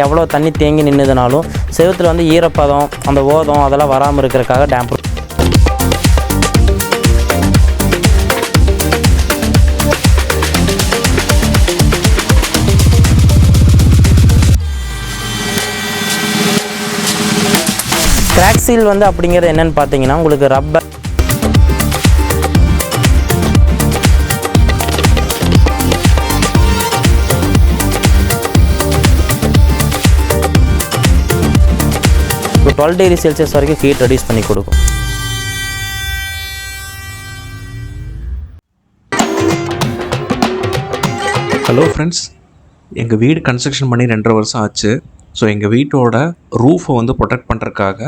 எவ்வளோ தண்ணி தேங்கி நின்றுதுனாலும் செவுத்தில் வந்து ஈரப்பதம் அந்த ஓதம் அதெல்லாம் வராமல் இருக்கிறதுக்காக டேம் ப்ரூஃப். கிராக் சீல் வந்து அப்படிங்கிறது என்னென்னு பார்த்தீங்கன்னா உங்களுக்கு ரப்பர் இப்போ 12 டிகிரி செல்சியஸ் வரைக்கும் ஹீட் ரெடியூஸ் பண்ணி கொடுக்கும். ஹலோ ஃப்ரெண்ட்ஸ், எங்கள் வீடு கன்ஸ்ட்ரக்ஷன் பண்ணி 2.5 வருஷம் ஆச்சு. ஸோ எங்கள் வீட்டோட ரூஃபை வந்து ப்ரொடெக்ட் பண்ணுறதுக்காக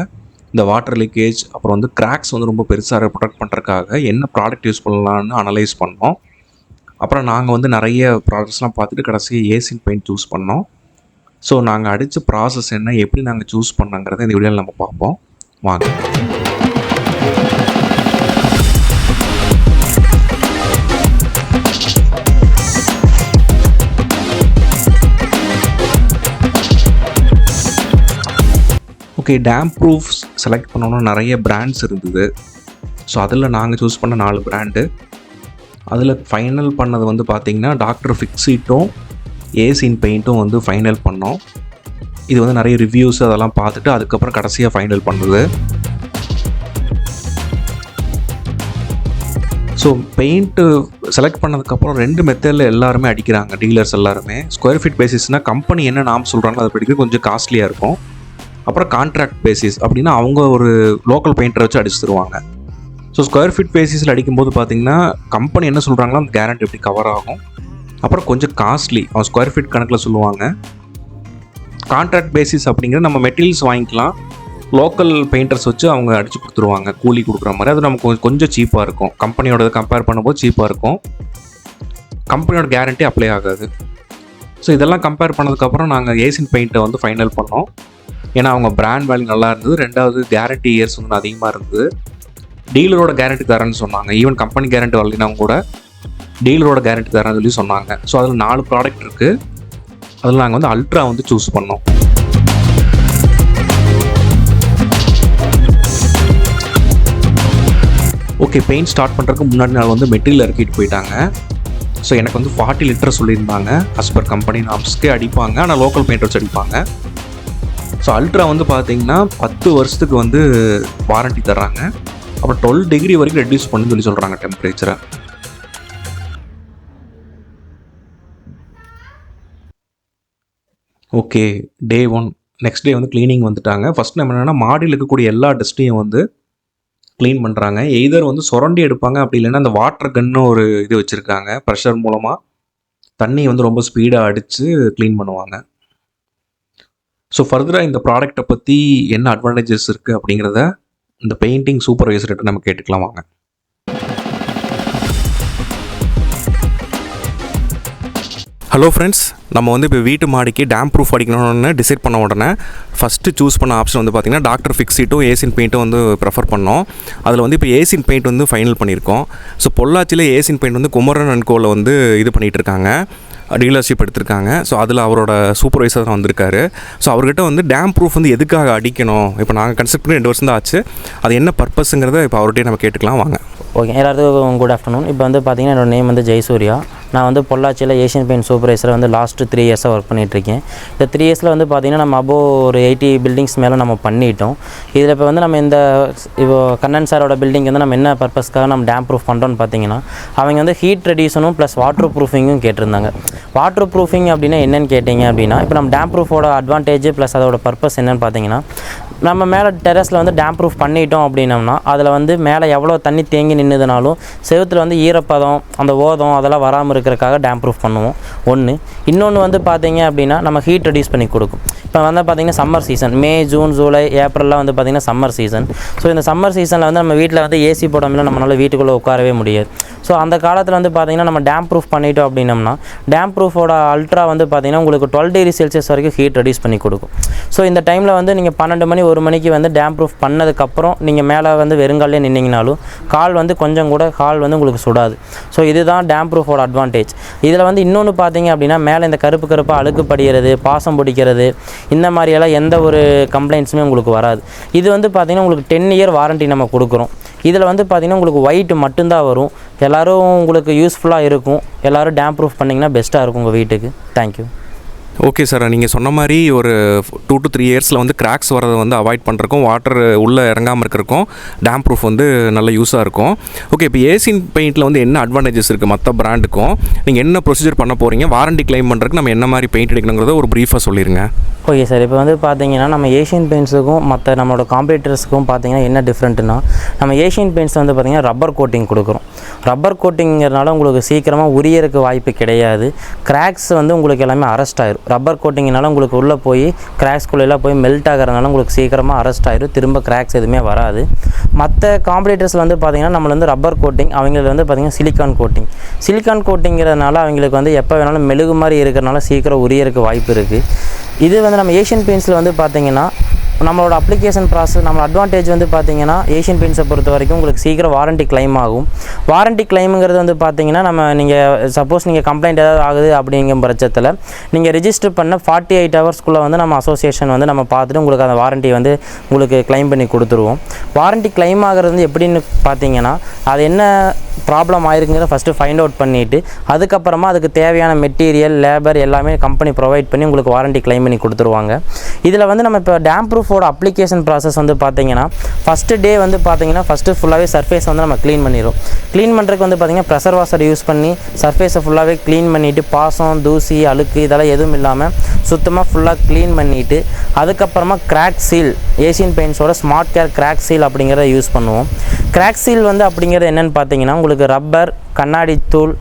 இந்த வாட்டர் லீக்கேஜ் அப்புறம் வந்து கிராக்ஸ் வந்து ரொம்ப பெருசாக ப்ரொடெக்ட் பண்ணுறதுக்காக என்ன ப்ராடக்ட் யூஸ் பண்ணலான்னு அனலைஸ் பண்ணோம். அப்புறம் நாங்கள் வந்து நிறைய ப்ராடக்ட்ஸ்லாம் பார்த்துட்டு கடைசியாக ஏசியன் பெயிண்ட் சூஸ் பண்ணோம். ஸோ நாங்கள் அடித்த ப்ராசஸ் என்ன, எப்படி நாங்கள் சூஸ் பண்ணோங்கிறத இந்த வீடியோவில் நம்ம பார்ப்போம் வாங்க. ஓகே, டேம் ப்ரூஃப்ஸ் செலக்ட் பண்ணோன்னா நிறைய பிராண்ட்ஸ் இருந்தது. ஸோ அதில் நாங்கள் சூஸ் பண்ண 4 பிராண்டு. அதில் ஃபைனல் பண்ணது வந்து பார்த்திங்கன்னா டாக்டர் ஃபிக்ஸிட்டும் ஏசியன் பெயிண்ட்டும் வந்து ஃபைனல் பண்ணோம். இது வந்து நிறைய ரிவ்யூஸ் அதெல்லாம் பார்த்துட்டு அதுக்கப்புறம் கடைசியாக ஃபைனல் பண்ணுது. ஸோ பெயிண்ட்டு செலக்ட் பண்ணதுக்கப்புறம் 2 மெத்தடில் எல்லாருமே அடிக்கிறாங்க, டீலர்ஸ் எல்லாருமே. ஸ்கொயர் ஃபீட் பேசிஸ்னால் கம்பெனி என்ன நாம் சொல்கிறாங்களோ அதை படிக்க கொஞ்சம் காஸ்ட்லியாக இருக்கும். அப்புறம் கான்ட்ராக்ட் பேசிஸ் அப்படின்னா அவங்க ஒரு லோக்கல் பெயிண்டரை வச்சு அடிச்சு தருவாங்க. ஸோ ஸ்கொயர் ஃபீட் பேசிஸில் அடிக்கும்போது பார்த்திங்கன்னா கம்பெனி என்ன சொல்கிறாங்களோ அந்த கேரண்டி எப்படி கவர் ஆகும். அப்புறம் கொஞ்சம் காஸ்ட்லி, அவன் ஸ்கொயர் ஃபீட் கணக்கில் சொல்லுவாங்க. கான்ட்ராக்ட் பேசிஸ் அப்படிங்கிறது நம்ம மெட்டீரியல்ஸ் வாங்கிக்கலாம், லோக்கல் பெயிண்டர்ஸ் வச்சு அவங்க அடித்து கொடுத்துருவாங்க கூலி கொடுக்குற மாதிரி. அது நமக்கு கொஞ்சம் சீப்பாக இருக்கும், கம்பெனியோட கம்பேர் பண்ணும்போது சீப்பாக இருக்கும். கம்பெனியோட கேரண்டி அப்ளை ஆகாது. ஸோ இதெல்லாம் கம்பேர் பண்ணதுக்கப்புறம் நாங்கள் ஏசியன் பெயிண்ட்டை வந்து ஃபைனல் பண்ணோம். ஏன்னா அவங்க பிராண்ட் வேல்யூ நல்லா இருந்தது, 2வது கேரண்டி இயர்ஸ் வந்து அதிகமாக இருந்தது. டீலரோட கேரண்டி தரேன்னு சொன்னாங்க. ஈவன் கம்பெனி கேரண்டி வரலைன்னா கூட டீலரோட கேரண்டி தரேன்னு சொல்லி சொன்னாங்க. ஸோ அதில் 4 ப்ராடக்ட் இருக்குது. அதில் நாங்கள் வந்து அல்ட்ரா வந்து சூஸ் பண்ணோம். ஓகே, பெயிண்ட் ஸ்டார்ட் பண்ணுறதுக்கு முன்னாடி நாள் வந்து மெட்டீரியல் இறக்கிட்டு போயிட்டாங்க. ஸோ எனக்கு வந்து 40 லிட்டர் சொல்லியிருந்தாங்க. அஸ் பர் கம்பெனி நாம்ஸ்க்கே அடிப்பாங்க, ஆனால் லோக்கல் பெயிண்ட் வச்சு அடிப்பாங்க. ஸோ அல்ட்ரா வந்து பார்த்தீங்கன்னா 10 வருஷத்துக்கு வந்து வாரண்ட்டி தர்றாங்க. அப்புறம் 12 டிகிரி வரைக்கும் ரெடியூஸ் பண்ணுன்னு சொல்லி சொல்கிறாங்க டெம்பரேச்சரை. ஓகே, டே 1 நெக்ஸ்ட் டே வந்து க்ளீனிங் வந்துட்டாங்க. ஃபஸ்ட் நம்ம என்னென்னா மாடியில் இருக்கக்கூடிய எல்லா டஸ்ட்டையும் வந்து க்ளீன் பண்ணுறாங்க. எய்தர் வந்து சுரண்டி எடுப்பாங்க, அப்படி இல்லைன்னா அந்த வாட்டர் கன்னு ஒரு இது வச்சுருக்காங்க, ப்ரெஷர் மூலமாக தண்ணி வந்து ரொம்ப ஸ்பீடாக அடித்து க்ளீன் பண்ணுவாங்க. ஸோ ஃபர்தராக இந்த ப்ராடக்டை பற்றி என்ன அட்வான்டேஜஸ் இருக்குது அப்படிங்கிறத இந்த பெயிண்டிங் சூப்பர்வைசர்கிட்ட நம்ம கேட்டுக்கலாம் வாங்க. ஹலோ ஃப்ரெண்ட்ஸ், நம்ம வந்து இப்போ வீட்டு மாடிக்கு டேம் ப்ரூஃப் அடிக்கணும்னு டிசைட் பண்ண உடனே ஃபஸ்ட்டு சூஸ் பண்ண ஆப்ஷன் வந்து பார்த்திங்கன்னா டாக்டர் ஃபிக்ஸிட்டும் ஏசியன் பெயிண்ட்டும் வந்து ப்ரெஃபர் பண்ணோம். அதில் வந்து இப்போ ஏசியன் பெயிண்ட் வந்து ஃபைனல் பண்ணியிருக்கோம். ஸோ பொள்ளாச்சியில் ஏசியன் பெயிண்ட் வந்து குமரன் அண்ட் கோவில் வந்து இது பண்ணிகிட்டு இருக்காங்க, டீலர்ஷிப் எடுத்திருக்காங்க. ஸோ அதில் அவரோட சூப்பர்வைசர் தான் வந்திருக்காரு. ஸோ அவர்கிட்ட வந்து டேம் ப்ரூஃப் வந்து எதுக்காக அடிக்கணும், இப்போ நாங்கள் கன்ஸ்ட்ரக்ட் பண்ணி 2 வருஷம் தான் ஆச்சு, அது என்ன பர்பஸுங்கிறத இப்போ அவர்கிட்டயே நம்ம கேட்டுக்கலாம் வாங்க. ஓகே, எல்லாத்துக்கும் குட் ஆஃப்டர்நூன். இப்போ வந்து பார்த்திங்கன்னா என்னோடய நேம் வந்து ஜெயசூர்யா. நான் வந்து பொள்ளாச்சியில் ஏசியன் பெயிண்ட் சூப்பர்வைசரை வந்து லாஸ்ட்டு 3 இயர்ஸாக ஒர்க் பண்ணிகிட்ருக்கேன். இந்த 3 இயர்ஸில் வந்து பார்த்திங்கன்னா நம்ம அபோவ் ஒரு 80 பில்டிங்ஸ் மேலே நம்ம பண்ணிட்டோம். இதில் இப்போ வந்து நம்ம இந்த இப்போ கண்ணன் சாரோட பில்டிங் வந்து நம்ம என்ன பர்பஸ்க்காக நம்ம டேம் ப்ரூஃப் பண்ணுறோன்னு பார்த்தீங்கன்னா, அவங்க வந்து ஹீட் ரெடியூஷனும் ப்ளஸ் வாட்டர் ப்ரூஃபிங்கும் கேட்டிருந்தாங்க. வாட்டர் ப்ரூஃபிங் அப்படின்னா என்னென்னு கேட்டிங்க அப்படின்னா, இப்போ நம்ம டேம் ப்ரூஃபோட அட்வான்டேஜ் ப்ளஸ் அதோட பர்பஸ் என்னென்னு பார்த்தீங்கன்னா, நம்ம மேலே டெரஸில் வந்து டேம் ப்ரூஃப் பண்ணிட்டோம் அப்படின்னோம்னா அதில் வந்து மேலே எவ்வளோ தண்ணி தேங்கி நின்றுதுனாலும் செவுத்தில் வந்து ஈரப்பதம் அந்த ஓதம் அதெல்லாம் வராமல் இருக்கிறதுக்காக டேம் ப்ரூஃப் பண்ணுவோம். ஒன்று. இன்னொன்று வந்து பார்த்தீங்க அப்படின்னா நம்ம ஹீட் ரெடியூஸ் பண்ணி கொடுக்கும். இப்போ வந்து பார்த்திங்கன்னா சம்மர் சீசன், மே, ஜூன், ஜூலை, ஏப்ரல்லாம் வந்து பார்த்திங்கன்னா சம்மர் சீசன். ஸோ இந்த சம்மர் சீசனில் வந்து நம்ம வீட்டில் வந்து ஏசி போடாமல் நம்மளால் வீட்டுக்குள்ளே உட்காரவே முடியாது. ஸோ அந்த காலத்தில் வந்து பார்த்திங்கன்னா நம்ம டேம் ப்ரூஃப் பண்ணிட்டோம் அப்படின்னம்னா டேம் ப்ரூஃபோட அல்ட்ரா வந்து பார்த்திங்கன்னா உங்களுக்கு 12 டிகிரி செல்சியஸ் வரைக்கும் ஹீட் ரெடியூஸ் பண்ணி கொடுக்கும். ஸோ இந்த டைமில் வந்து நீங்கள் 12 மணி 1 மணிக்கு வந்து டேம் ப்ரூஃப் பண்ணதுக்கப்புறம் நீங்கள் மேலே வந்து வெறுங்காலே நின்னீங்கனாலும் கால் வந்து கொஞ்சம் கூட கால் வந்து உங்களுக்கு சுடாது. ஸோ இதுதான் டேம் ப்ரூஃபோட அட்வான்டேஜ். இதில் வந்து இன்னொன்று பார்த்தீங்க அப்படின்னா மேலே இந்த கருப்பாக அழுக்கு படிகிறது, பாசம் பிடிக்கிறது, இந்த மாதிரியெல்லாம் எந்த ஒரு கம்ப்ளைண்ட்ஸுமே உங்களுக்கு வராது. இது வந்து பார்த்திங்கன்னா உங்களுக்கு 10 இயர் வாரண்ட்டி நம்ம கொடுக்குறோம். இதில் வந்து பார்த்திங்கன்னா உங்களுக்கு ஒயிட் மட்டும்தான் வரும். எல்லோரும் உங்களுக்கு யூஸ்ஃபுல்லாக இருக்கும். எல்லோரும் டேம் ப்ரூஃப் பண்ணிங்கன்னா பெஸ்ட்டாக இருக்கும் உங்கள் வீட்டுக்கு. தேங்க்யூ. ஓகே சார், நீங்கள் சொன்ன மாதிரி ஒரு 2 to 3 இயர்ஸில் வந்து கிராக்ஸ் வரதை வந்து அவாய்ட் பண்ணுறக்கும், வாட்டர் உள்ளே இறங்காமல் இருக்கிறக்கும் டேம் ப்ரூஃப் வந்து நல்ல யூஸாக இருக்கும். ஓகே, இப்போ ஏசியன் பெயிண்டில் வந்து என்ன அட்வான்டேஜஸ் இருக்குது மற்ற பிராண்டுக்கும்? நீங்கள் என்ன ப்ரொசீஜர் பண்ண போகிறீங்க? வாரண்டி கிளைம் பண்ணுறதுக்கு நம்ம என்ன மாதிரி பெயிண்ட் அடிக்கணுங்கிறத ஒரு ப்ரீஃபாக சொல்லிடுங்க. ஓகே சார், இப்போ வந்து பார்த்தீங்கன்னா நம்ம ஏஷியன் பெயிண்ட்ஸுக்கும் மற்ற நம்மளோட காம்படிட்டர்ஸுக்கும் பார்த்தீங்கன்னா என்ன டிஃப்ரெண்ட்டுனா, நம்ம ஏஷியன் பெயிண்ட்ஸ் வந்து பார்த்திங்கன்னா ரப்பர் கோட்டிங் கொடுக்குறோம். ரப்பர் கோட்டிங்கிறனால உங்களுக்கு சீக்கிரமாக உரியறதுக்கு வாய்ப்பு கிடையாது. கிராக்ஸ் வந்து உங்களுக்கு எல்லாமே அரெஸ்ட் ஆயிரும். ரப்பர் கோட்டிங்னால உங்களுக்கு உள்ளே போய் கிராக்ஸ்குள்ளெல்லாம் போய் மெல்ட் ஆகிறதுனால உங்களுக்கு சீக்கிரமாக அரெஸ்ட் ஆயிரும். திரும்ப கிராக்ஸ் எதுவுமே வராது. மற்ற காம்படிட்டர்ஸில் வந்து பார்த்திங்கன்னா நம்மள வந்து ரப்பர் கோட்டிங், அவங்களுக்கு வந்து பார்த்திங்கன்னா சிலிக்கான் கோட்டிங். சிலிக்கான் கோட்டிங்கிறதுனால அவங்களுக்கு வந்து எப்போ வேணாலும் மெழுகு மாதிரி இருக்கிறனால சீக்கிரம் உரியறதுக்கு வாய்ப்பு இருக்குது. இது வந்து நம்ம ஏஷியன் பெயிண்ட்ஸில் வந்து பார்த்திங்கன்னா நம்மளோட அப்ளிகேஷன் ப்ராசஸ், நம்ம அட்வான்டேஜ் வந்து பார்த்திங்கன்னா ஏஷியன் பெயிண்ட்ஸை பொறுத்த வரைக்கும் உங்களுக்கு சீக்கிரம் வாரண்டி கிளைம் ஆகும். வாரண்டி கிளைமுங்கிறது வந்து பார்த்திங்கன்னா நீங்கள் சப்போஸ் நீங்கள் கம்ப்ளைண்ட் ஏதாவது ஆகுது அப்படிங்கிற பட்சத்தில் நீங்கள் ரிஜிஸ்டர் பண்ண 48 ஹவர்ஸ்க்குள்ளே வந்து நம்ம அசோசியேஷன் வந்து நம்ம பார்த்துட்டு உங்களுக்கு அந்த வாரண்ட்டி வந்து உங்களுக்கு கிளைம் பண்ணி கொடுத்துருவோம். வாரண்ட்டி கிளைம் ஆகிறது வந்து எப்படின்னு பார்த்தீங்கன்னா அது என்ன ப்ராப்ளம் ஆயிருக்குங்கிறத ஃபஸ்ட்டு ஃபைண்ட் அவுட் பண்ணிவிட்டு அதுக்கப்புறமா அதுக்கு தேவையான மெட்டீரியல், லேபர் எல்லாமே கம்பெனி ப்ரொவைட் பண்ணி உங்களுக்கு வாரண்ட்டி கிளைம் பண்ணி கொடுத்துருவாங்க. இதில் வந்து நம்ம இப்போ டேம் ப்ரூஃபோட அப்ளிகேஷன் ப்ராசஸ் வந்து பார்த்திங்கன்னா ஃபஸ்ட்டு டே வந்து பார்த்திங்கன்னா ஃபஸ்ட்டு ஃபுல்லாகவே சர்ஃபேஸ் வந்து நம்ம க்ளீன் பண்ணிடுவோம். க்ளீன் பண்ணுறதுக்கு வந்து பார்த்திங்கன்னா ப்ரெஷர் வாஷர் யூஸ் பண்ணி சர்ஃபேஸை ஃபுல்லாகவே க்ளீன் பண்ணிவிட்டு பாசம், தூசி, அழுக்கு இதெல்லாம் எதுவும் இல்லாமல் சுத்தமாக ஃபுல்லாக க்ளீன் பண்ணிவிட்டு அதுக்கப்புறமா கிராக் சீல், ஏஷியன் பெயிண்ட்ஸோட ஸ்மார்ட் கேர் கிராக் சீல் அப்படிங்கிறத யூஸ் பண்ணுவோம். கிராக் சீல் வந்து அப்படிங்கிறது என்னென்னு பார்த்தீங்கன்னா உங்களுக்கு ரப்பர், கண்ணாடி தூள்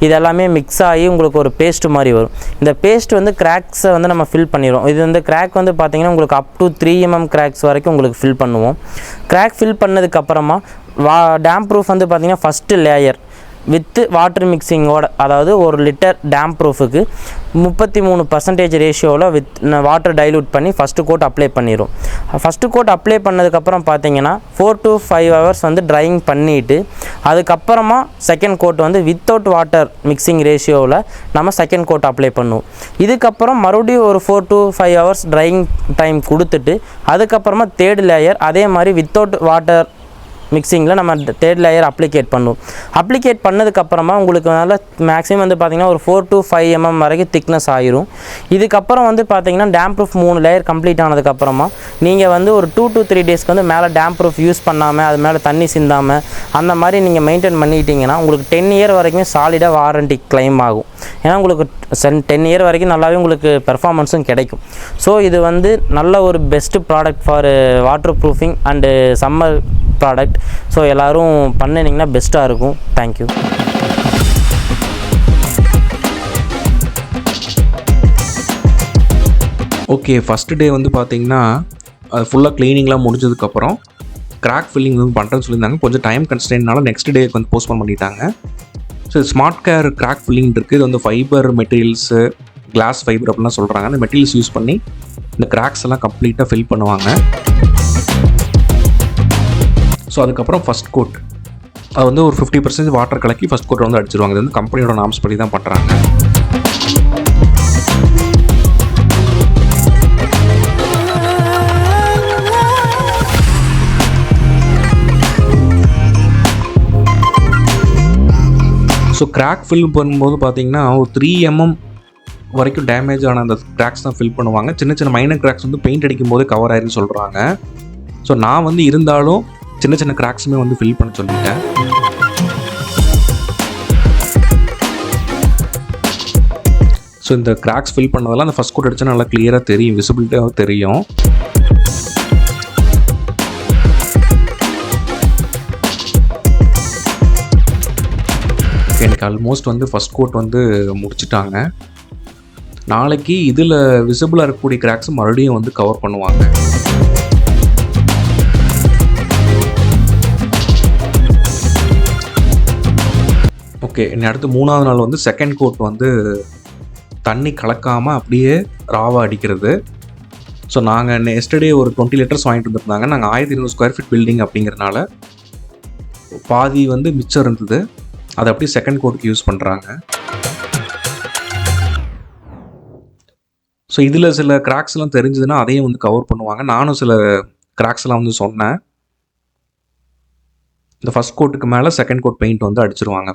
இதெல்லாமே மிக்ஸ் ஆகி உங்களுக்கு ஒரு பேஸ்ட் மாதிரி வரும். இந்த பேஸ்ட் வந்து கிராக்ஸை வந்து நம்ம ஃபில் பண்ணிடுவோம். இது வந்து கிராக் வந்து பார்த்திங்கன்னா உங்களுக்கு அப் டு 3 mm கிராக்ஸ் வரைக்கும் உங்களுக்கு ஃபில் பண்ணுவோம். கிராக் ஃபில் பண்ணதுக்கப்புறமா டேம் ப்ரூஃப் வந்து பார்த்திங்கன்னா ஃபஸ்ட்டு லேயர் வித்து வாட்டர் மிக்சிங்கோட, அதாவது 1 லிட்டர் டேம் ப்ரூஃபுக்கு 33% ரேஷியோவில் வித் வாட்டர் டைலூட் பண்ணி ஃபஸ்ட்டு கோட் அப்ளை பண்ணிடும். ஃபஸ்ட்டு கோட் அப்ளை பண்ணதுக்கப்புறம் பார்த்தீங்கன்னா 4 to 5 ஹவர்ஸ் வந்து ட்ரையிங் பண்ணிவிட்டு அதுக்கப்புறமா செகண்ட் கோட் வந்து வித்தவுட் வாட்டர் மிக்சிங் ரேஷியோவில் நம்ம செகண்ட் கோட் அப்ளை பண்ணுவோம். இதுக்கப்புறம் மறுபடியும் ஒரு 4 to 5 ஹவர்ஸ் ட்ரையிங் டைம் கொடுத்துட்டு அதுக்கப்புறமா தேர்ட் லேயர் அதே மாதிரி வித்தவுட் வாட்டர் மிக்சிங்கில் நம்ம தேர்ட் லேயர் அப்ளிகேட் பண்ணுவோம். அப்ளிகேட் பண்ணதுக்கப்புறமா உங்களுக்கு நல்ல மேக்ஸிமம் வந்து பார்த்திங்கன்னா ஒரு 4 to 5 mm வரைக்கும் திக்னஸ் ஆகிரும். இதுக்கப்புறம் வந்து பார்த்திங்கன்னா டேம் ப்ரூஃப் 3 லேயர் கம்ப்ளீட் ஆனதுக்கப்புறமா நீங்கள் வந்து ஒரு 2 to 3 டேஸ்க்கு வந்து மேலே டேம் ப்ரூஃப் யூஸ் பண்ணாமல் அது மேலே தண்ணி சிந்தாமல் அந்த மாதிரி நீங்கள் மெயின்டைன் பண்ணிக்கிட்டிங்கன்னா உங்களுக்கு 10 இயர் வரைக்குமே சாலிடாக வாரண்டி கிளைம் ஆகும். ஏன்னா உங்களுக்கு 10 இயர் வரைக்கும் நல்லாவே உங்களுக்கு பெர்ஃபார்மன்ஸும் கிடைக்கும். ஸோ இது வந்து நல்ல ஒரு best product for water proofing and summer product. So எல்லோரும் பண்ணினீங்கன்னா பெஸ்ட்டாக இருக்கும். தேங்க்யூ. ஓகே, ஃபஸ்ட்டு டே வந்து பார்த்திங்கன்னா அது ஃபுல்லாக க்ளீனிங்லாம் முடிஞ்சதுக்கப்புறம் கிராக் ஃபில்லிங் வந்து பண்ணுறேன்னு சொல்லியிருந்தாங்க. கொஞ்சம் டைம் கன்ஸ்டன்ட்னால நெக்ஸ்ட் டேக்கு வந்து போஸ்ட்போன் பண்ணிட்டாங்க. So smart care crack filling இருக்குது. இது வந்து ஃபைபர் மெட்டீரியல்ஸு, கிளாஸ் ஃபைபர் அப்படிலாம் சொல்கிறாங்க. அந்த மெட்டீரியல்ஸ் யூஸ் பண்ணி இந்த கிராக்ஸ் எல்லாம் கம்ப்ளீட்டாக ஃபில் பண்ணுவாங்க. ஸோ அதுக்கப்புறம் ஃபஸ்ட் கோட் அது வந்து ஒரு 50% வாட்டர் கலக்கி ஃபஸ்ட் கோட்டை வந்து அடிச்சிருவாங்க. இது வந்து கம்பெனியோட நாம்ஸ் படி தான் பண்ணுறாங்க. ஸோ கிராக் ஃபில் பண்ணும்போது பார்த்தீங்கன்னா ஒரு 3 mm வரைக்கும் டேமேஜ் ஆன அந்த கிராக்ஸ் தான் ஃபில் பண்ணுவாங்க. சின்ன சின்ன மைனர் கிராக்ஸ் வந்து பெயிண்ட் அடிக்கும் போது கவர் ஆயிருன்னு சொல்கிறாங்க. ஸோ நான் வந்து இருந்தாலும் சின்ன சின்ன கிராக்ஸுமே வந்து ஃபில் பண்ண சொல்லிட்டேன். ஸோ இந்த கிராக்ஸ் ஃபில் பண்ணதெல்லாம் அந்த ஃபஸ்ட் கோட் அடித்தா நல்லா கிளியராக தெரியும், விசிபிலிட்டியாக தெரியும். எனக்கு ஆல்மோஸ்ட் வந்து ஃபஸ்ட் கோட் வந்து முடிச்சிட்டாங்க. நாளைக்கு இதில் விசிபிளாக இருக்கக்கூடிய கிராக்ஸ் மறுபடியும் வந்து கவர் பண்ணுவாங்க. ஓகே, இனி அடுத்து 3வது நாள் வந்து செகண்ட் கோட் வந்து தண்ணி கலக்காமல் அப்படியே ராவாக அடிக்கிறது. ஸோ நாங்கள் எஸ்டர்டே ஒரு 20 லிட்டர்ஸ் வாங்கிட்டு வந்துருந்தாங்க. நாங்கள் 1200 ஸ்கொயர் ஃபீட் பில்டிங் அப்படிங்கிறனால பாதி வந்து மிச்சம் இருந்தது. அதை அப்படியே செகண்ட் கோட்டுக்கு யூஸ் பண்ணுறாங்க. ஸோ இதில் சில கிராக்ஸ்லாம் தெரிஞ்சதுன்னா அதையும் வந்து கவர் பண்ணுவாங்க. நானும் சில கிராக்ஸ்லாம் வந்து சொன்னேன். இந்த ஃபஸ்ட் கோட்டுக்கு மேலே செகண்ட் கோட் பெயிண்ட் வந்து அடிச்சிருவாங்க.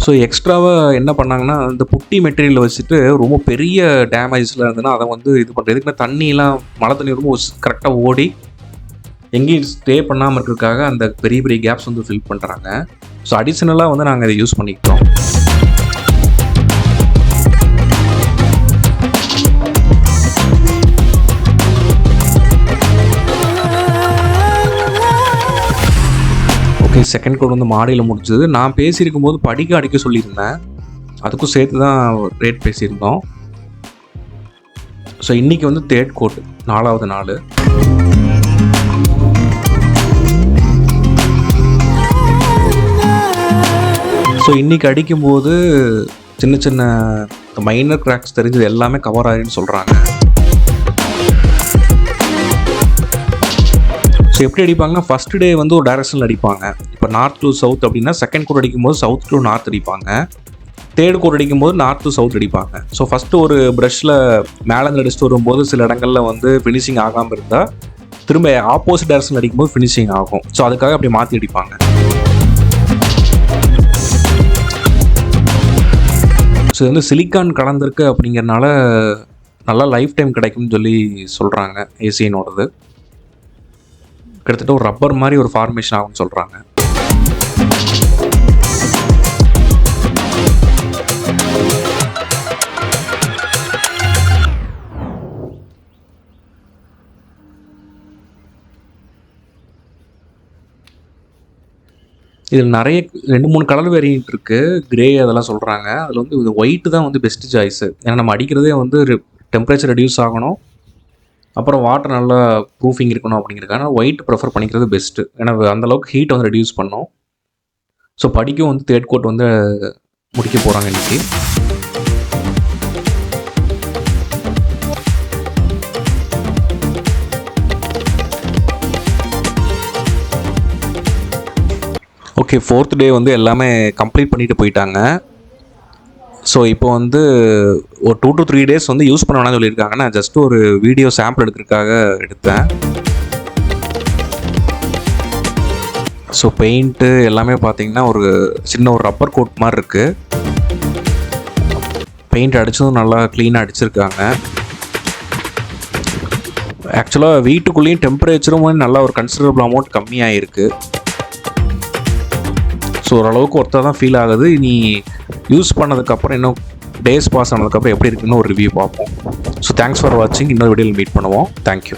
ஸோ எக்ஸ்ட்ராவாக என்ன பண்ணாங்கன்னா, இந்த புட்டி மெட்டீரியல் வச்சுட்டு ரொம்ப பெரிய டேமேஜஸில் இருந்ததுன்னா அதை வந்து இது பண்ணுறது. இதுக்குமே தண்ணியெலாம் மழை தண்ணி ரொம்ப கரெக்டாக ஓடி எங்கேயும் ஸ்டே பண்ணாமல் இருக்கிறதுக்காக அந்த பெரிய பெரிய கேப்ஸ் வந்து ஃபில் பண்ணுறாங்க. ஸோ அடிஷ்னலாக வந்து நாங்கள் இதை யூஸ் பண்ணிக்கிட்டோம். ஓகே, செகண்ட் கோட் வந்து மாடியில் முடிச்சது. நான் பேசியிருக்கும் போது படிக்க அடிக்க சொல்லியிருந்தேன். அதுக்கும் சேர்த்து தான் ரேட் பேசியிருந்தோம். ஸோ இன்றைக்கி வந்து தேர்ட் கோட் 4வது நாள். ஸோ இன்றைக்கி அடிக்கும்போது சின்ன சின்ன மைனர் கிராக்ஸ் தெரிஞ்சது எல்லாமே கவர் ஆகிருன்னு சொல்கிறாங்க. ஸோ எப்படி அடிப்பாங்கன்னா, ஃபஸ்ட் டே வந்து ஒரு டைரக்ஷனில் அடிப்பாங்க. இப்போ நார்த் டு சவுத் அப்படின்னா செகண்ட் கோட் அடிக்கும்போது சவுத் டு நார்த் அடிப்பாங்க. தேர்ட் கோட் அடிக்கும்போது நார்த் டு சவுத் அடிப்பாங்க. ஸோ ஃபஸ்ட்டு ஒரு ப்ரஷில் மேலேருந்து அடிச்சுட்டு வரும்போது சில இடங்களில் வந்து ஃபினிஷிங் ஆகாமல் இருந்தால் திரும்ப ஆப்போசிட் டைரக்ஷனில் அடிக்கும்போது ஃபினிஷிங் ஆகும். ஸோ அதுக்காக அப்படி மாற்றி அடிப்பாங்க. ஸோ இது வந்து சிலிக்கான் கலந்துருக்கு அப்படிங்கிறனால நல்லா லைஃப் டைம் கிடைக்கும்னு சொல்லி சொல்கிறாங்க. ஏசியனோடது கிட்டத்தட்ட ஒரு ரப்பர் மாதிரி ஒரு ஃபார்மேஷன் ஆகும்னு சொல்கிறாங்க. இதில் நிறைய 2-3 கலர் வேரியன்ட் இருக்குது. கிரே அதெல்லாம் சொல்கிறாங்க. அதில் வந்து இது ஒயிட்டு தான் வந்து பெஸ்ட்டு சாய்ஸு. ஏன்னா நம்ம அடிக்கிறதே வந்து டெம்பரேச்சர் ரெடியூஸ் ஆகணும், அப்புறம் வாட்டர் நல்லா ப்ரூஃபிங் இருக்கணும் அப்படிங்கிறதுக்காக ஒயிட் ப்ரிஃபர் பண்ணிக்கிறது பெஸ்ட்டு. ஏன்னா அந்தளவுக்கு ஹீட் வந்து ரெடியூஸ் பண்ணும். ஸோ படிக்கும் வந்து தேர்ட் கோட் வந்து முடிக்க போகிறாங்க இன்றைக்கி. ஓகே, 4th டே வந்து எல்லாமே கம்ப்ளீட் பண்ணிட்டு போயிட்டாங்க. ஸோ இப்போ வந்து ஒரு 2 to 3 டேஸ் வந்து யூஸ் பண்ண வேணாம்னு சொல்லியிருக்காங்க. நான் ஜஸ்ட் ஒரு வீடியோ சாம்பிள் எடுக்கிறதுக்காக எடுத்தேன். ஸோ பெயிண்ட்டு எல்லாமே பார்த்தீங்கன்னா ஒரு சின்ன ஒரு ரப்பர் கோட் மாதிரி இருக்குது. பெயிண்ட் அடித்ததும் நல்லா க்ளீனாக அடிச்சிருக்காங்க. ஆக்சுவலாக வீட்டுக்குள்ளேயும் டெம்பரேச்சரும் நல்லா ஒரு கன்சிடரபிள் அமௌண்ட் கம்மியாக இருக்குது. ஸோ ஓரளவுக்கு ஒர்த்தாக தான் ஃபீல் ஆகுது. இனி யூஸ் பண்ணதுக்கப்புறம் இன்னும் டேஸ் பாஸ் ஆனதுக்கப்புறம் எப்படி இருக்குன்னு ஒரு ரிவ்யூ பார்ப்போம். ஸோ தேங்க்ஸ் ஃபார் வாட்சிங். இன்னொரு வீடியோவில் மீட் பண்ணுவோம். தேங்க்யூ.